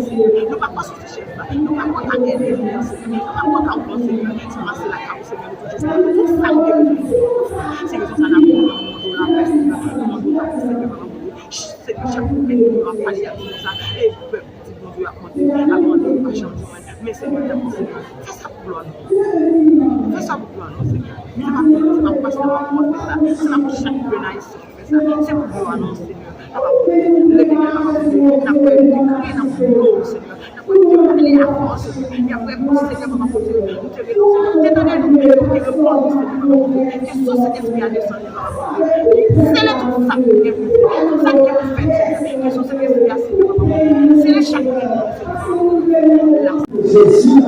Seigneur. Nous ne pouvons pas soucier ça. Nous ne pouvons pas aider, Seigneur. Nous ne pouvons pas penser, Seigneur. C'est ma la cause, Seigneur. Tout ça, c'est que ça n'a pas de la paix, Seigneur. Seigneur, chaque fois que nous avons parlé à tout ça, et le peuple, mon Dieu, a demandé à changer. Mais Seigneur, fais ça pour gloire. Fais ça pour gloire, Seigneur. Mais c'est pas parce que nous faire ça. C'est pas pour chaque penaille qui fait ça. C'est pour gloire, Seigneur. Le Seigneur, n'a pas décrit dans le lot, Seigneur. N'a pas parler à force. Il y a vraiment, Seigneur, nous te donné nous et le pardon, Seigneur. Que ce Saint-Esprit a descendu dans la vie. C'est tout ça qui est tout ça qui est fait, que ce Saint-Esprit a Seigneur. C'est le chaque Jésus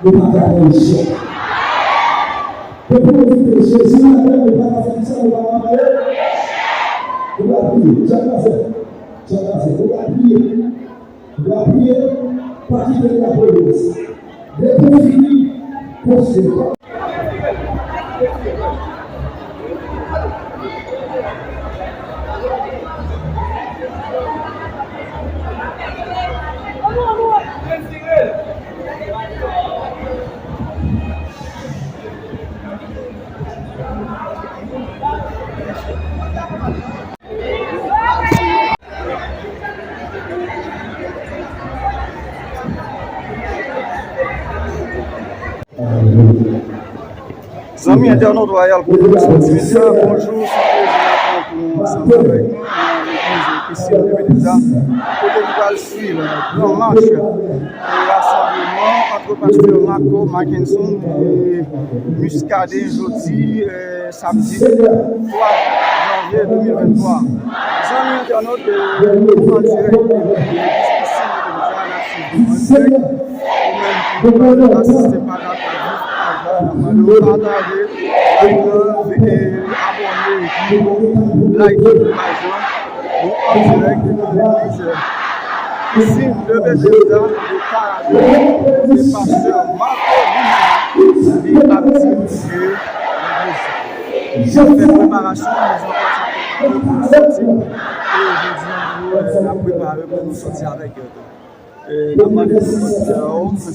ne va pas réussir. Pour profiter de Jésus, ne va pas faire ça, ne va pas faire. On va prier, on va prier, partir de la police. Dès qu'on finit, pour se faire. Amis internautes royal pour bonjour, c'est ensemble avec nous, ici au Médisa, côté nous allons suivre en marche le rassemblement entre pasteur Marco Mackinson et Muscadet jeudi, samedi 3 janvier 2023. Amis internautes, en direct de assister par la nous partager, abonner, liker la page en direct de l'église. Ici, le Bézéza, le Canada, le pasteur Marco Luna, est actif de l'église. J'ai fait préparation, nous avons pour sortir. Et aujourd'hui, on a préparé pour nous sortir avec eux. La manifestation, c'est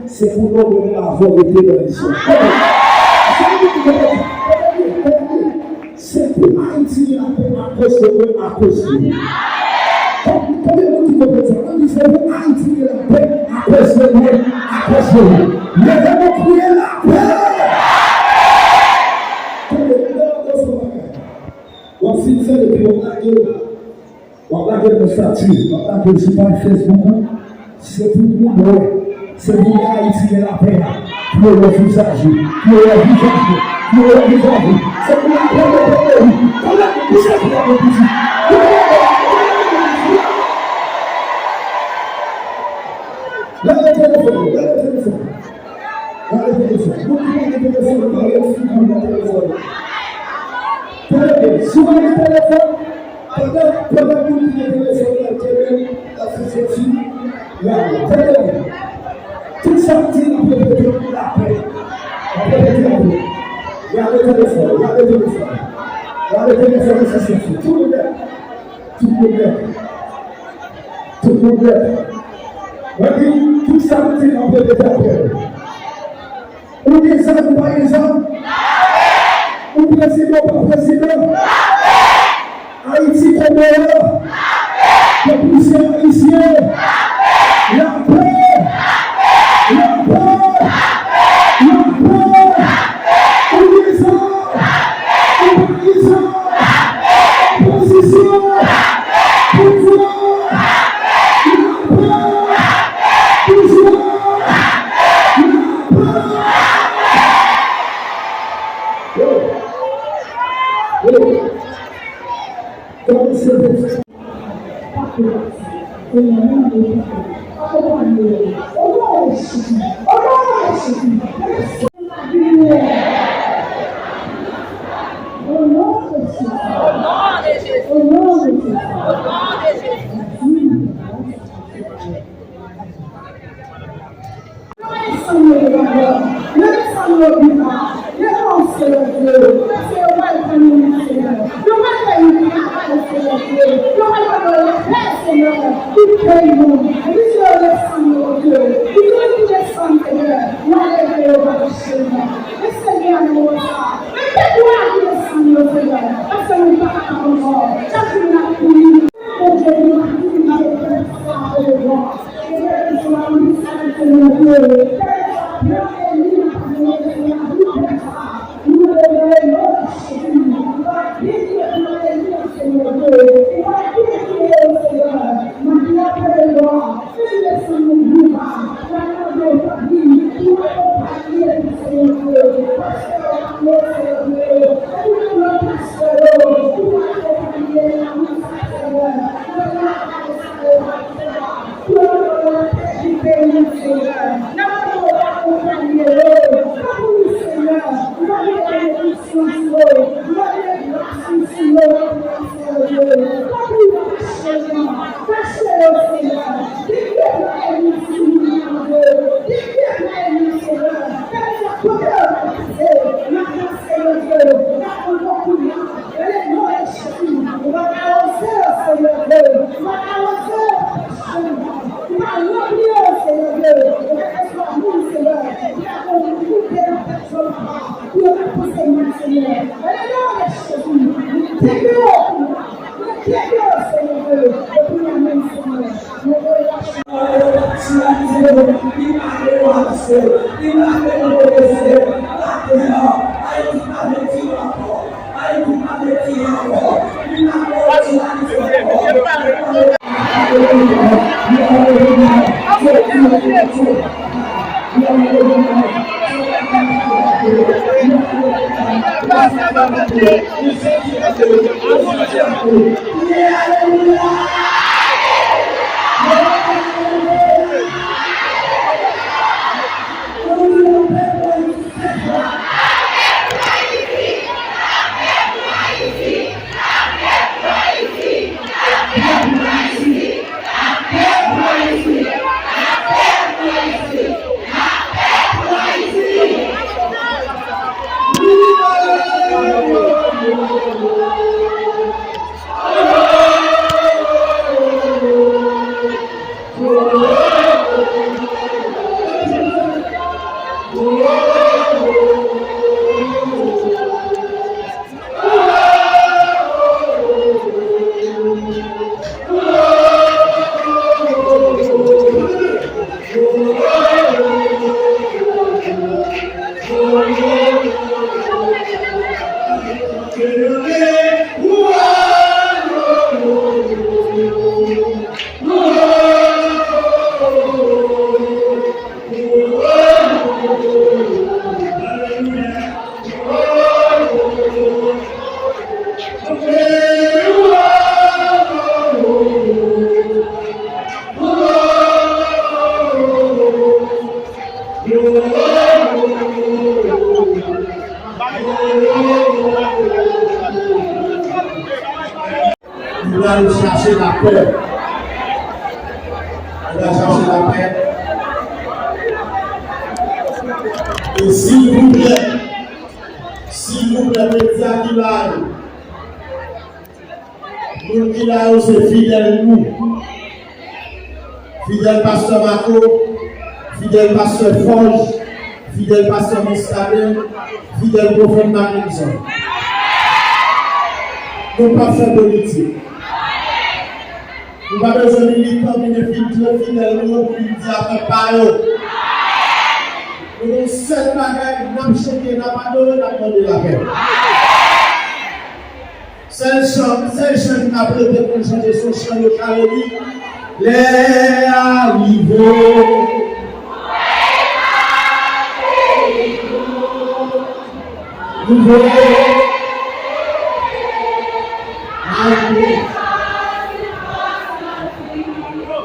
c'est pour nous donner la volonté de l'histoire. C'est pour Haïti la paix à cause de à cause de combien de vous comprenez ça? On dit c'est pour Haïti la paix à cause de à cause de nous. Mais devons crier la paix. On s'y fait depuis on a le statut, on a le Facebook, c'est pour nous. C'est pour Haïti la paix, pour le visage, pour le visage, pour le visage. C'est pour la paix de pays. Pour la visage, pour le visage. Là, le téléphone, là, le téléphone. Là, le téléphone. Vous pouvez le téléphone, parlez aussi pour le téléphone. Souvent le téléphone, pendant que vous avez le téléphone, société, tout ça dit la paix. Regardez le téléphone, regardez le téléphone. Regardez le téléphone de société. Tout le monde. Tout ça dit la paix. Ou des hommes, pas des hommes. Ou président, pas président. Haïti comme le poussière haïtien. La paix. Nous allons chercher la paix. s'il vous plaît, médias qui là, nous qui là, c'est fidèle nous. Fidèle pasteur Marco, fidèle pasteur Forge, fidèle pasteur Mestadin, fidèle prophète Marie-Jean. Nous ne pas faire politique. Nous n'avons pas besoin de militants qui ne filtrent fidèles nous pour nous dire à pas eux. Nous avons seul bagage, nous avons chanté, nous avons adoré, nous avons demandé la paix. Seul chant qui n'a pas été pour chanter son chant de Calédonie. Les arrivés. Nous voulons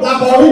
d'abord,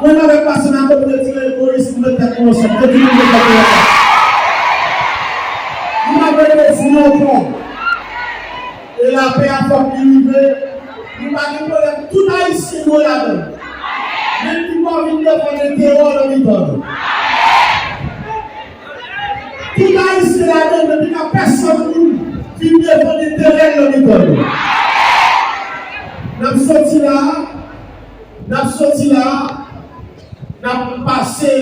on avait passé dans le de tirer le police pour le faire ensemble. Nous avons décidé encore. Et la paix a fort arrivé. Nous avons un problème. Tout haïtien est là-dedans. Même si nous avons faire des terrors dans l'État. Tout haïtien est là-dedans. Depuis que personne qui vient faire des terreurs dans l'État. Nous sommes sortis là. Nous sommes sortis là. Nous avons passé.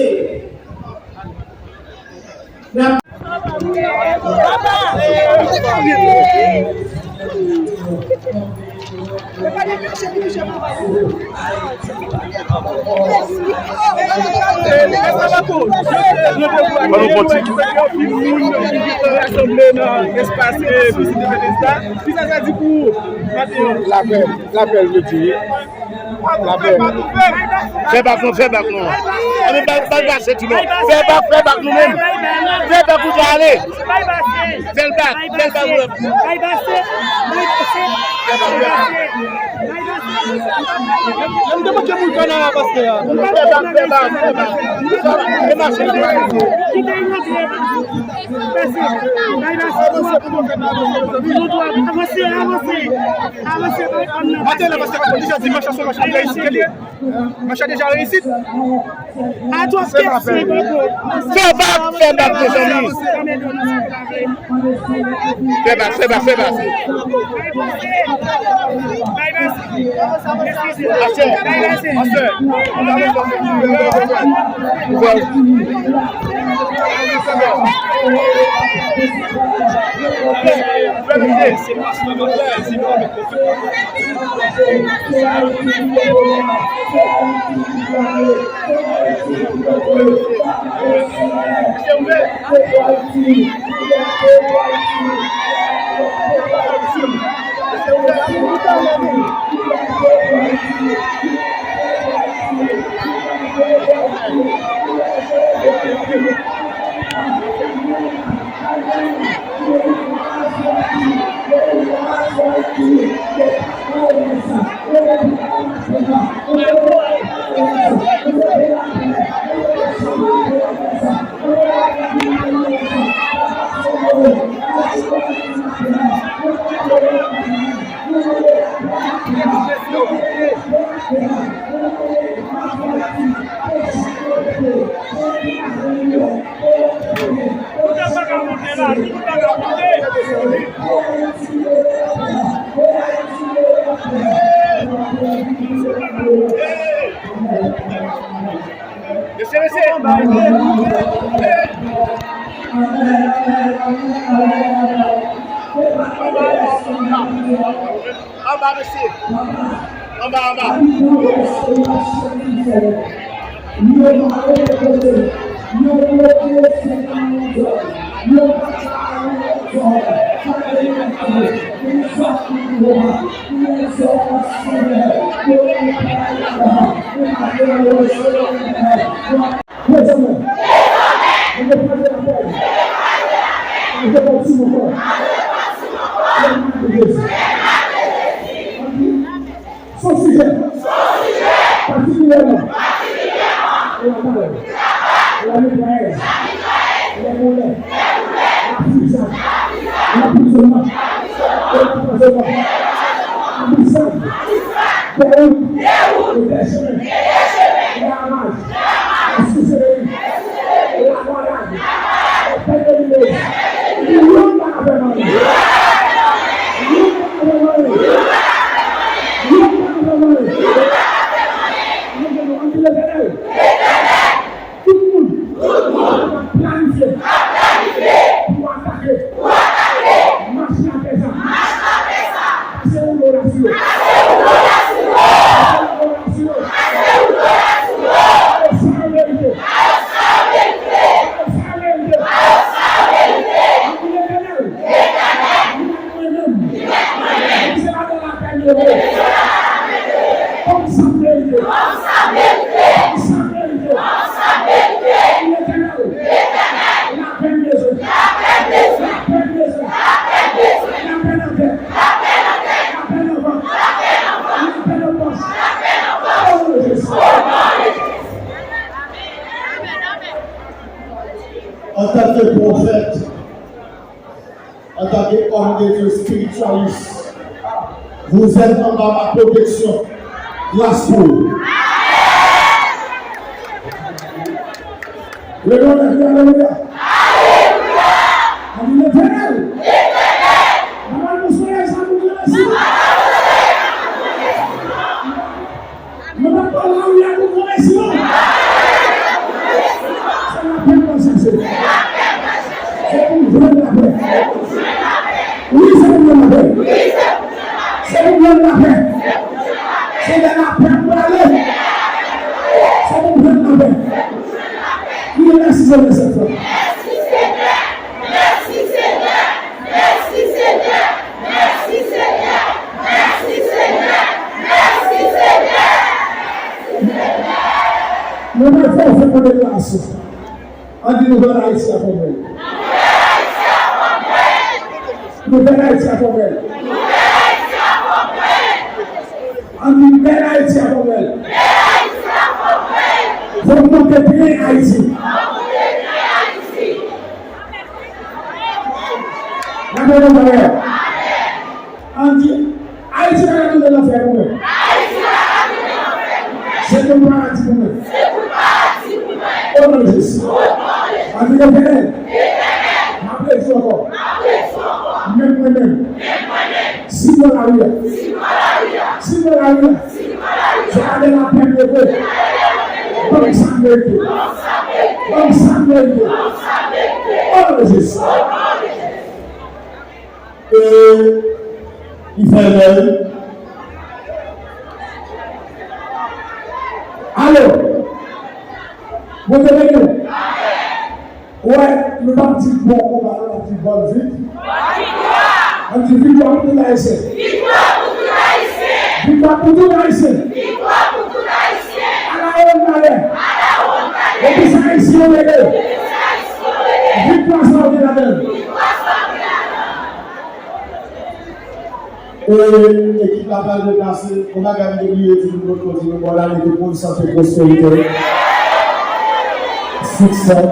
L'appel me dit. Fais back non. On pas passer tout le monde. Fais back nous-mêmes. Fais back pour aller. Fais back. Machin déjà réussi. À toi, fais back, mes amis. Fais back. Son sujet, particulièrement, la mitrailleuse, les moulins, la puissance, l'emprisonnement, l'empoisonnement, la puissance, les routes, les chemins, les ramages, la sucrerie, la noyade, la pédalité, l'union de la gouvernement. Tout le monde va planifier pour attaquer, marcher en présent, passer une relation, sans vérité, en tant que prophète, en tant qu'homme de Dieu spiritualiste, vous êtes dans ma protection. Grâce pour vous. Le nom de Dieu, alléluia. Alléluia. L'éternel. Maman, nous sommes les amis de la Seigneur. Maman, pas là où il y a beaucoup de Seigneur. C'est la paix pour chercher. C'est pour jouer la paix. Oui, c'est pour jouer la paix. C'est pour jouer la paix. C'est de la paix pour aller. C'est pour jouer la paix. Il est merci de cette fois. Nous ne pouvons pas faire de grâce. On dit nous venons Haïti à Pomel. Nous venons Haïti à Pomel. On dit belle Haïti à Pomel. Faut monter bien Haïti. La bonne nouvelle. On dit Haïti va la donner l'enfer pour nous. C'est le paradis pour nous. Au nom de Jésus. On dit l'éternel. M'appelez-vous encore. Même moi-même. Si dans la rue. Si dans la rue. Je vais aller la peine de Dieu. Comme ça mérite. Comme ça mérite. Au nom de Jésus. Et il fait l'œil. Alors, vous devez nous. Ouais, nous avons dit bon, on va avoir une bonne vie. On dit victoire pour tout l'Haïtien. Victoire pour tout l'Haïtien. À la honte malheur. Et puis ça ici on est là. Victoire sur l'ordinateur. Et l'équipe la balle de passer, on a gagné des billets du groupe continue, voilà les deux santé prospérité. Succès,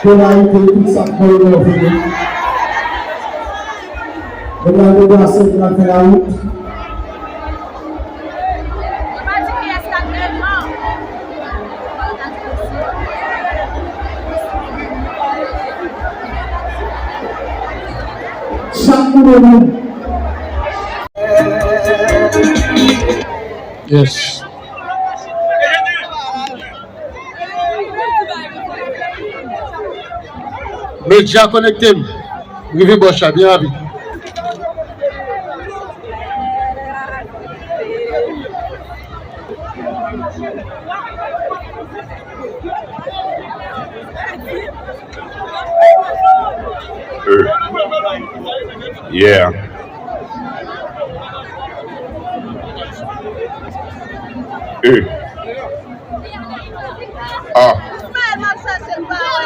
polarité, tout ça pour le faire. On a de passer pour faire la route. Chaque monde. Yes. Média connecté. Rivi Bocha, bien ravi. Yeah. Ah.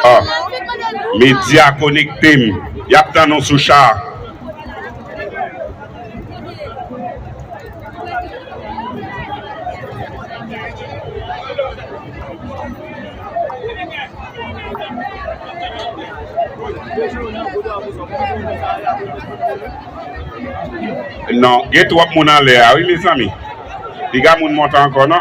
Ah. Média connecté, y a tant non sous char. Non, il y a trop de monde en l'air, oui mes amis. Les gars, moun monte encore, non?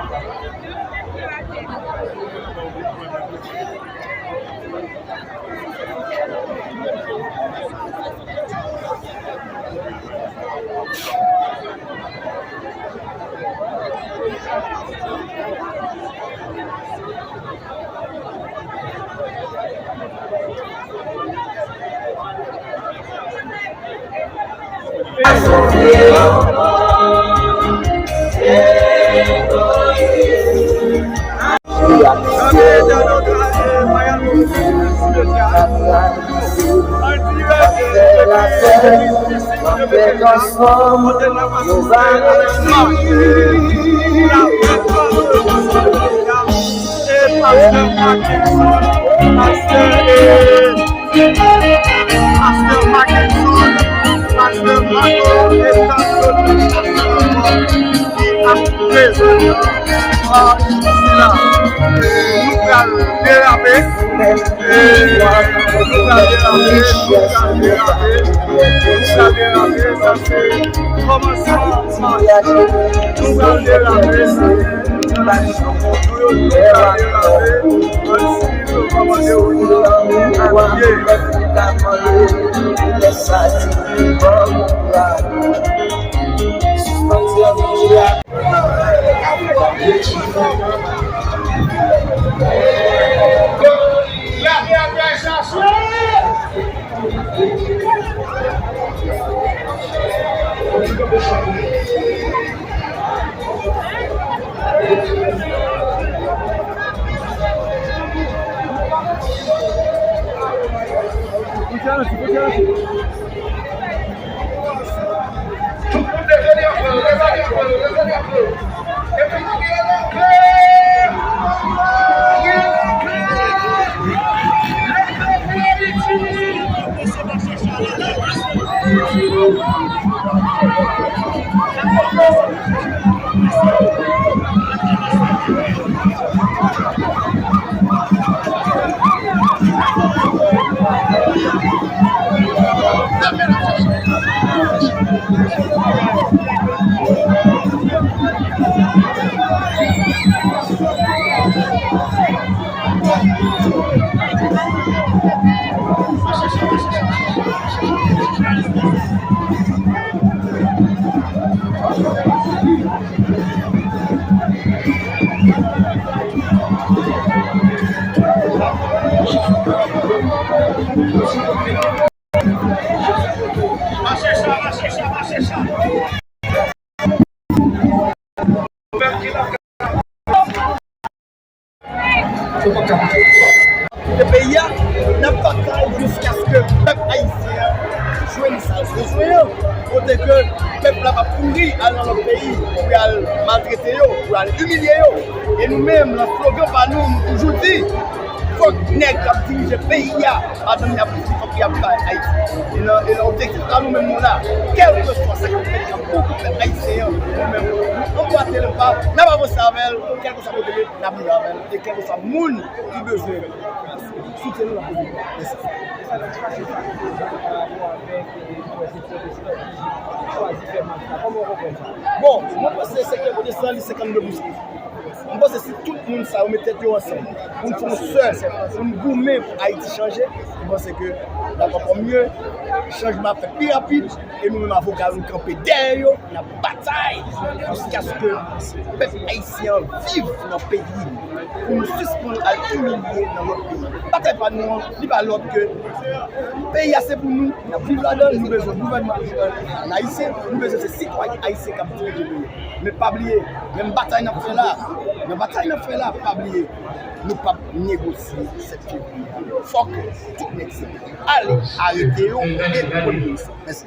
Le pays n'a pas bataille jusqu'à ce que le peuple haïtien joue ça. Pour que le peuple n'a pas pourri dans notre pays pour maltraiter, pour humilier. Et nous-mêmes, le slogan par nous toujours dit faut que les gens dirigent le pays, avant de faut qu'il y ait Haïti. Et l'objectif à nous-mêmes là, quel que soit ce que beaucoup de Haïtiens, nous-mêmes, on doit faire le pas, nous n'avons pas savoir, quel que soit le pays, nous avons savoir, et quel que soit le monde qui besoin. Soutenez la politique. Bon, moi je pense que c'est que c'est 52 %. Je pense que si tout le monde ça, on mettait tout ensemble, pour nous faire seul, pour nous gommer pour Haïti changer, je pense que d'accord mieux, le changement fait plus rapide et nous-mêmes avocats nous camper derrière la bataille jusqu'à ce que le peuple haïtien vive dans le pays pour nous suspendre à humilier dans notre pays. Bataille pas nous, ni pas l'autre que le pays c'est pour nous, nous vivons là-dedans, nous besoin de gouvernement haïtien, nous besoin de citoyens haïtiens qui dirigent le pays. Mais pas oublier, même bataille nous fait là. La bataille nous fait là, pas oublier, nous pas négocier cette février. Il faut que tout le monde allez arrêter et pour nous. Merci.